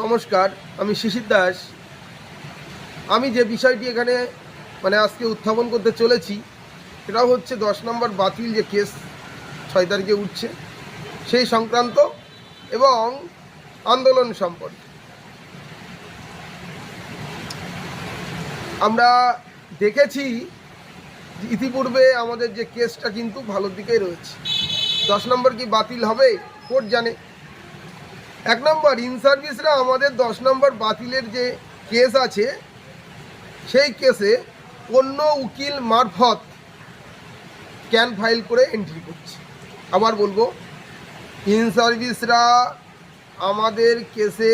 নমস্কার, আমি শিশির দাস। আমি যে বিষয়টি এখানে আজকে উত্থাপন করতে চলেছি সেটা হচ্ছে 10 নম্বর বাতিল যে কেস 6 তারিখে উঠছে সেই সংক্রান্ত এবং আন্দোলন সম্পর্কে। আমরা দেখেছি ইতিপূর্বে আমাদের যে কেসটা কিন্তু ভালো দিকেই রয়েছে। 10 নম্বর কি বাতিল হবে কোর্ট জানে। 1 নম্বর ইন সার্ভিসরা আমাদের 10 নম্বর বাতিলের যে কেস আছে সেই কেসে অন্য উকিল মারফত ক্যান ফাইল করে এন্ট্রি করছে। আবার বলবো, ইন সার্ভিসরা আমাদের কেসে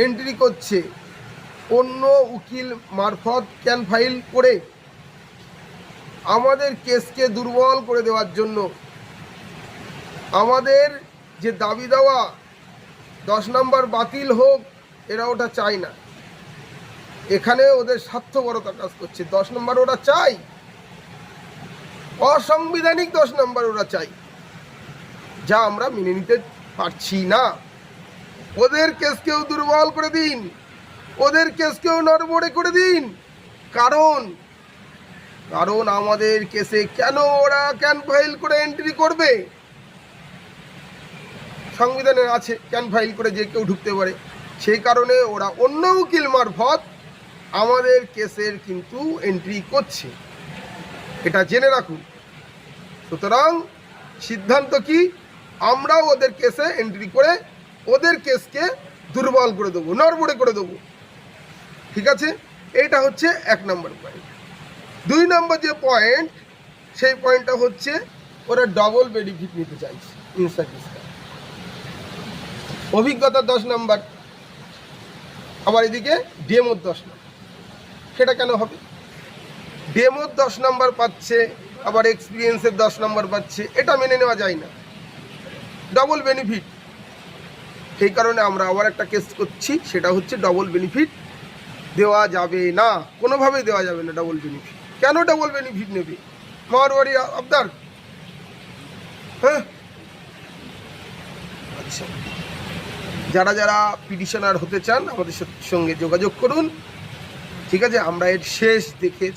এন্ট্রি করছে অন্য উকিল মারফত ক্যান ফাইল করে আমাদের কেসকে দুর্বল করে দেওয়ার জন্য। আমাদের যে দাবি দেওয়া 10 নম্বর বাতিল হোক এরা ওটা চায় না। এখানে ওদের স্বার্থপরতা কাজ করছে। 10 নম্বর ওরা চাই, অসাংবিধানিক 10 নম্বর ওরা চাই, যা আমরা মেনে নিতে পারছি না। ওদের কেসকেও দুর্বল করে দিন, ওদের কেসকেও নড়বড়ে করে দিন। কারণ আমাদের কেসে কেন ওরা ক্যান ফাইল করে এন্ট্রি করবে? সংবিধানে আছে ক্যান ফাইল করে যে কেউ ঢুকতে পারে। সেই কারণে ওরা অন্য উকিল মারফত আমাদের কেসের কিন্তু এন্ট্রি করছে, এটা জেনে রাখুন। সুতরাং সিদ্ধান্ত কি, আমরাও ওদের কেসে এন্ট্রি করে ওদের কেসকে দুর্বল করে দেবো, নড়বড়ে করে দেবো। ঠিক আছে, এটা হচ্ছে 1 নম্বর পয়েন্ট। 2 নম্বর যে পয়েন্ট, সেই পয়েন্টটা হচ্ছে ওরা ডবল বেনিফিট নিতে চাইছে। অভিজ্ঞতা 10 নম্বর, আবার এদিকে ডেমোর 10 নম্বর। সেটা কেন হবে? ডেমোর 10 নম্বর পাচ্ছে, আবার এক্সপিরিয়েন্সের 10 নম্বর পাচ্ছে, এটা মেনে নেওয়া যায় না। Double benefit. সেই কারণে আমরা আবার একটা কেস করছি, সেটা হচ্ছে ডবল বেনিফিট দেওয়া যাবে না, কোনোভাবেই দেওয়া যাবে না ডবল বেনিফিট। কেন ডবল বেনিফিট নেবে? মারওয়ারি আবদার। হ্যাঁ, আচ্ছা, যারা যারা পিটিশনার হতে চান আমাদের সঙ্গে যোগাযোগ করুন। ঠিক আছে, আমরা এর শেষ দেখে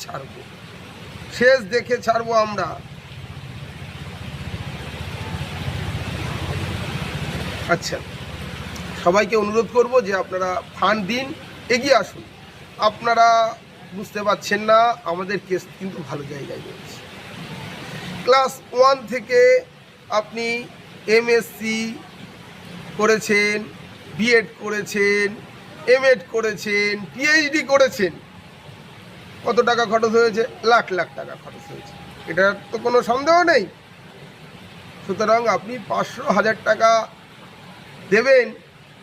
ছাড়বো আমরা। আচ্ছা, সবাইকে অনুরোধ করব যে আপনারা ফান্ড দিন, এগিয়ে আসুন। আপনারা বুঝতে পারছেন না, আমাদের কেস কিন্তু ভালো জায়গায় রয়েছে। ক্লাস 1 থেকে আপনি এমএসসি করেছেন, বিএড করেছেন, এমএড করেছেন, পিএইচডি করেছেন। কত টাকা খরচ হয়েছে? লাখ লাখ টাকা খরচ হয়েছে, এটার তো কোনো সন্দেহ নেই। সুতরাং আপনি 500,000 টাকা দেবেন,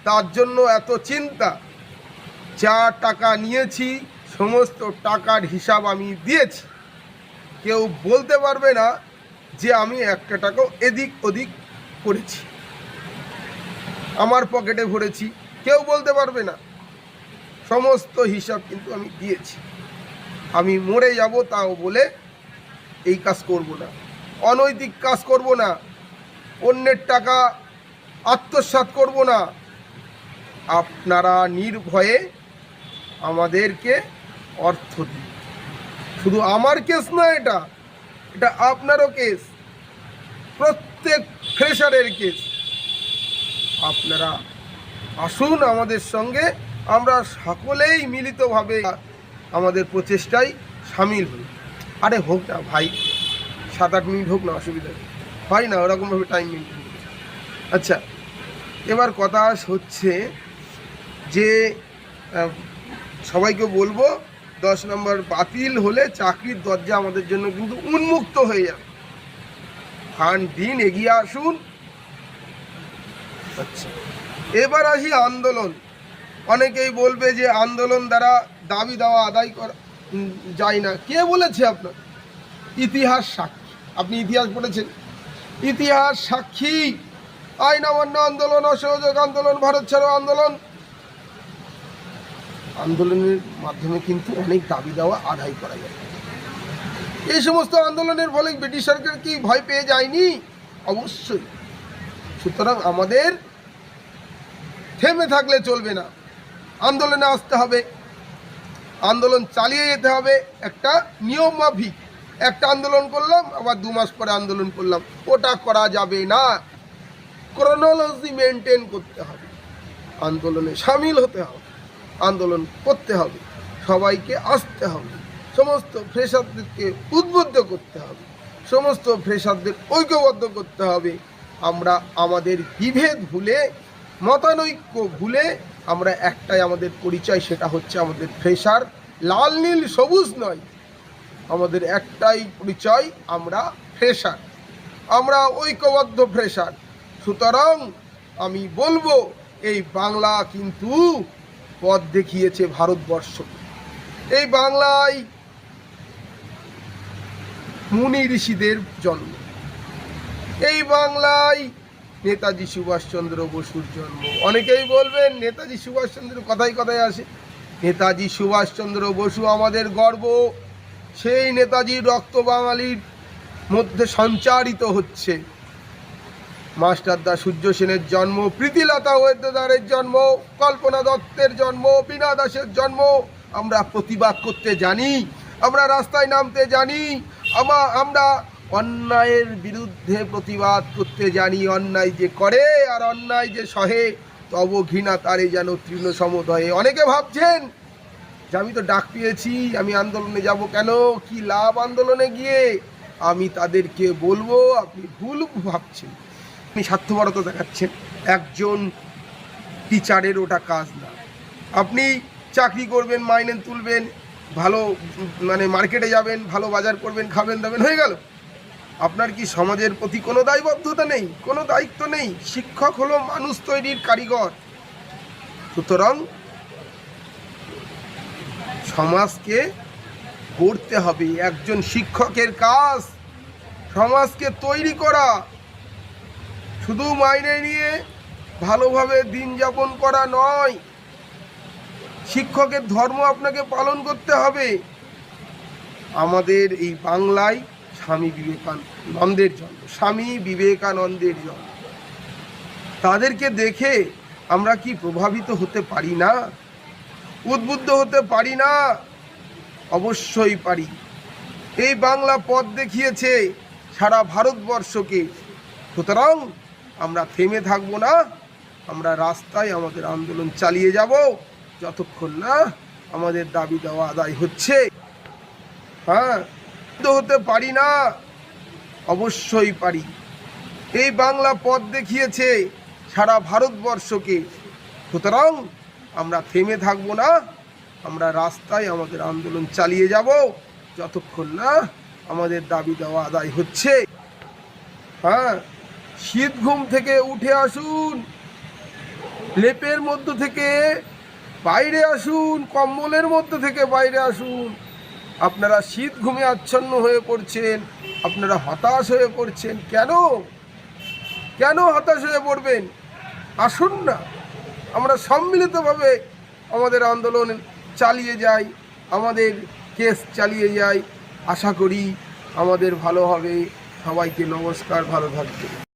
তার জন্য এত চিন্তা? যা টাকা নিয়েছি সমস্ত টাকার হিসাব আমি দিয়েছি। কেউ বলতে পারবে না যে আমি একটা টাকাও এদিক ওদিক করেছি, আমার পকেটে ভরেছি, কেউ বলতে পারবে না। সমস্ত হিসাব কিন্তু আমি দিয়েছি। আমি মরে যাব তাও বলে এই কাজ করব না, অনৈতিক কাজ করব না, অন্যের টাকা আত্মসাৎ করব না। আপনারা নির্ভয়ে আমাদেরকে অর্থ দিন। শুধু আমার কেস নয়, এটা আপনারও কেস, প্রত্যেক ফ্রেশারের কেস। আপনারা আসুন আমাদের সঙ্গে, আমরা সকলেই মিলিতভাবে আমাদের প্রচেষ্টায় সামিল হই। আরে হোক না ভাই, 7-8 মিনিট হোক না, অসুবিধা নেই, হয় না ওরকমভাবে টাইম মেনটেন। আচ্ছা, এবার কথা হচ্ছে যে সবাইকে বলবো 10 নম্বর বাতিল হলে চাকরির দরজা আমাদের জন্য কিন্তু উন্মুক্ত হয়ে যাবে। ফান্ড দিন, এগিয়ে আসুন। আচ্ছা, এবার আসি আন্দোলন। অনেকেই বলবে যে আন্দোলন দ্বারা দাবি দেওয়া আদায় করা যায় না। কে বলেছে আপনার? ইতিহাস সাক্ষী। আপনি ইতিহাস পড়েছেন? ইতিহাস সাক্ষী। আইন অমান্য আন্দোলন, অসহযোগ আন্দোলন, ভারত ছাড়ো আন্দোলন, আন্দোলনের মাধ্যমে কিন্তু অনেক দাবি দেওয়া আদায় করা যায়। এই সমস্ত আন্দোলনের ফলে ব্রিটিশ সরকার কি ভয় পেয়ে যায়নি? অবশ্যই। সুতরাং আমাদের থেমে থাকলে চলবে না, আন্দোলনে আসতে হবে, আন্দোলন চালিয়ে যেতে হবে। একটা নিয়ম মাফিক, একটা আন্দোলন করলাম আবার 2 মাস পরে আন্দোলন করলাম, ওটা করা যাবে না। ক্রোনোলজি মেনটেন করতে হবে, আন্দোলনে সামিল হতে হবে, আন্দোলন করতে হবে, সবাইকে আসতে হবে, সমস্ত ফ্রেশারদেরকে উদ্বুদ্ধ করতে হবে, সমস্ত ফ্রেশারদের ঐক্যবদ্ধ করতে হবে। আমরা আমাদের বিভেদ ভুলে, মতানৈক্য ভুলে আমরা একটাই আমাদের পরিচয়, সেটা হচ্ছে আমাদের ফ্রেশার। লাল নীল সবুজ নয়, আমাদের একটাই পরিচয়, আমরা ফ্রেশার, আমরা ঐক্যবদ্ধ ফ্রেশার। সুতরাং আমি বলবো এই বাংলা কিন্তু পথ দেখিয়েছে ভারতবর্ষ। এই বাংলায় মুনি ঋষিদের জন্ম, এই বাংলায় নেতাজি সুভাষচন্দ্র বসুর জন্ম। অনেকেই বলবেন নেতাজি সুভাষচন্দ্র কথায় কথায় আসে, নেতাজি সুভাষচন্দ্র বসু আমাদের গর্ব, সেই নেতাজির রক্ত বাঙালির মধ্যে সঞ্চারিত হচ্ছে। মাস্টারদা সূর্য সেনের জন্ম, প্রীতিলতা ওয়েদ্যদারের জন্ম, কল্পনা দত্তের জন্ম, বীণা দাসের জন্ম। আমরা প্রতিবাদ করতে জানি, আমরা রাস্তায় নামতে জানি, আমরা অন্যায়ের বিরুদ্ধে প্রতিবাদ করতে জানি। অন্যায় যে করে আর অন্যায় যে সহে, তব ঘৃণা তারে যেন তৃণ সমুদয়ে। অনেকে ভাবছেন যে আমি তো ডাক পেয়েছি, আমি আন্দোলনে যাব কেন, কি লাভ আন্দোলনে গিয়ে। আমি তাদেরকে বলবো আপনি ভুল ভাবছেন, আপনি স্বার্থপরতা দেখাচ্ছেন। একজন টিচারের ওটা কাজ না। আপনি চাকরি করবেন, মাইনে তুলবেন, ভালো মার্কেটে যাবেন, ভালো বাজার করবেন, খাবেন দাবেন, হয়ে গেল। আপনার কি সমাজের প্রতি কোনো দায়বদ্ধতা নেই, কোনো দায়িত্ব নেই? শিক্ষক হলো মানুষ তৈরির কারিগর। সুতরাং সমাজকে গড়তে হবে, একজন শিক্ষকের কাজ সমাজকে তৈরি করা, শুধু মাইনে নিয়ে ভালোভাবে দিন যাপন করা নয়। শিক্ষকের ধর্ম আপনাকে পালন করতে হবে। আমাদের এই বাংলায় স্বামী বিবেকানন্দের জন্ম, স্বামী বিবেকানন্দের জন্ম। তাদেরকে দেখে আমরা কি প্রভাবিত হতে পারি না, উদ্বুদ্ধ হতে পারি না? অবশ্যই পারি। এই বাংলা পথ দেখিয়েছে সারা ভারতবর্ষকে। সুতরাং আমরা থেমে থাকবো না, আমরা রাস্তায় আমাদের আন্দোলন চালিয়ে যাব যতক্ষণ না আমাদের দাবি দেওয়া আদায় হচ্ছে। হ্যাঁ, হতে পারি না, অবশ্যই পারি। এই বাংলা পথ দেখিয়েছে সারা ভারতবর্ষকে। সুতরাং আমরা থেমে থাকবো না, আমরা রাস্তায় আমাদের আন্দোলন চালিয়ে যাব যতক্ষণ না আমাদের দাবি দেওয়া আদায় হচ্ছে। হ্যাঁ, শীত ঘুম থেকে উঠে আসুন, লেপের মধ্য থেকে বাইরে আসুন, কম্বলের মধ্যে থেকে বাইরে আসুন। আপনারা শীত ঘুমে আচ্ছন্ন হয়ে পড়ছেন, আপনারা হতাশ হয়ে পড়ছেন। কেন কেন হতাশ হয়ে পড়বেন? আসুন না, আমরা সম্মিলিতভাবে আমাদের আন্দোলন চালিয়ে যাই, আমাদের কেস চালিয়ে যাই। আশা করি আমাদের ভালো হবে। সবাইকে নমস্কার, ভালো থাকবেন।